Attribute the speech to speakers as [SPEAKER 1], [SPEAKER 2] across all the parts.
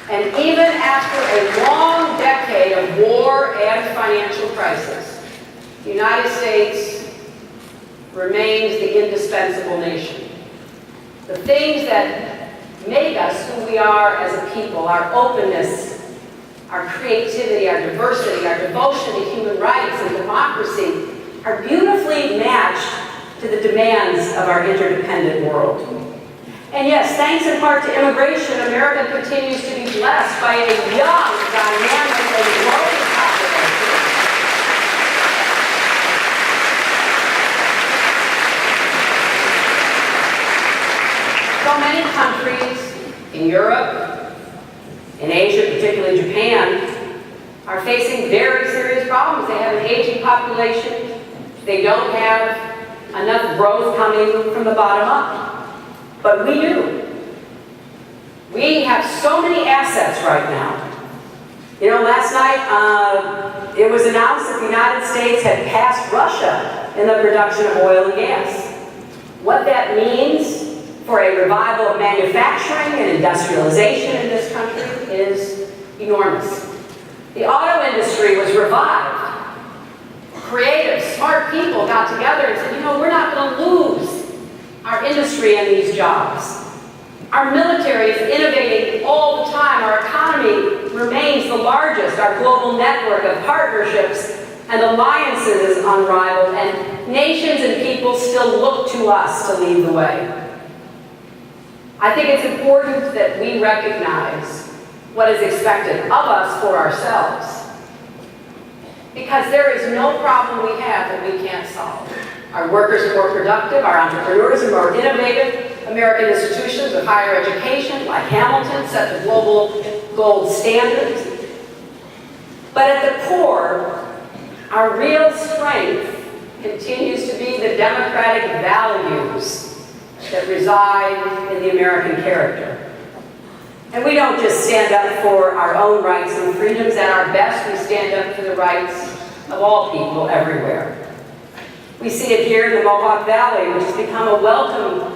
[SPEAKER 1] And even after a long decade of war and financial crisis, the United States remains the indispensable nation. The things that make us who we are as a people, our openness, our creativity, our diversity, our devotion to human rights and democracy, are beautifully matched to the demands of our interdependent world. And yes, thanks in part to immigration, America continues to be blessed by a young, dynamic, and growing population. So many countries in Europe, in Asia, particularly Japan, are facing very serious problems. They have an aging population. They don't have enough growth coming from the bottom up. But we do. We have so many assets right now. You know, last night it was announced that the United States had passed Russia in the production of oil and gas. What that means for a revival of manufacturing and industrialization in this country is enormous. The auto industry was revived. Creative, smart people got together and said, you know, we're not going to lose our industry and these jobs. Our military is innovating all the time. Our economy remains the largest. Our global network of partnerships and alliances is unrivaled, and nations and people still look to us to lead the way. I think it's important that we recognize what is expected of us for ourselves, because there is no problem we have that we can't solve. Our workers are more productive, our entrepreneurs are more innovative, American institutions of higher education, like Hamilton, set the global gold standards. But at the core, our real strength continues to be the democratic values that reside in the American character. And we don't just stand up for our own rights and freedoms. At our best, we stand up for the rights of all people everywhere. We see it here in the Mohawk Valley, which has become a welcome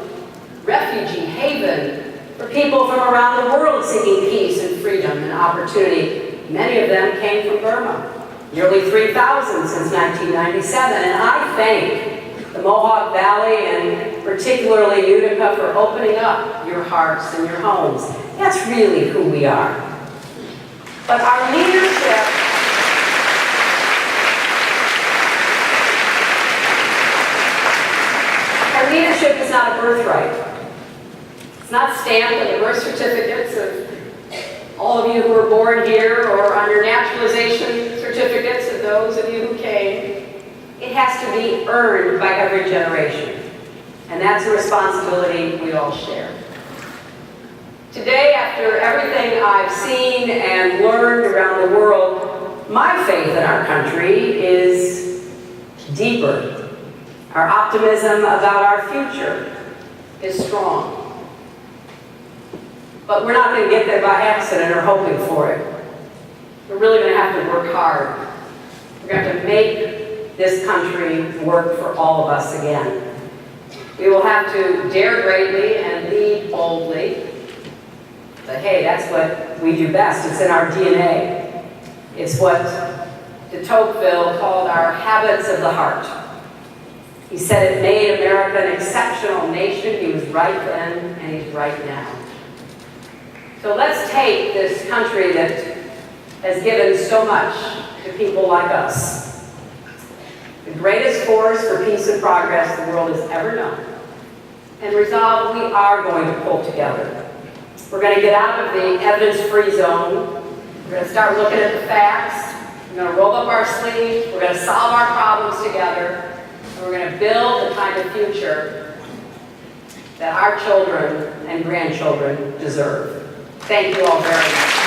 [SPEAKER 1] refugee haven for people from around the world seeking peace and freedom and opportunity. Many of them came from Burma, nearly 3,000 since 1997. And I thank the Mohawk Valley and particularly Utica for opening up your hearts and your homes. That's really who we are. But our leadership is not a birthright. It's not stamped on the birth certificates of all of you who were born here or on your naturalization certificates of those of you who came. It has to be earned by every generation. And that's a responsibility we all share. Today, after everything I've seen and learned around the world, my faith in our country is deeper. Our optimism about our future is strong. But we're not going to get there by accident or hoping for it. We're really going to have to work hard. We're going to have to make this country work for all of us again. We will have to dare greatly and lead boldly. But hey, that's what we do best. It's in our DNA. It's what de Tocqueville called our habits of the heart. He said it made America an exceptional nation. He was right then, and he's right now. So let's take this country that has given so much to people like us, the greatest force for peace and progress the world has ever known, and resolve we are going to pull together. We're going to get out of the evidence-free zone. We're going to start looking at the facts. We're going to roll up our sleeves. We're going to solve our problems together. And we're going to build the kind of future that our children and grandchildren deserve. Thank you all very much.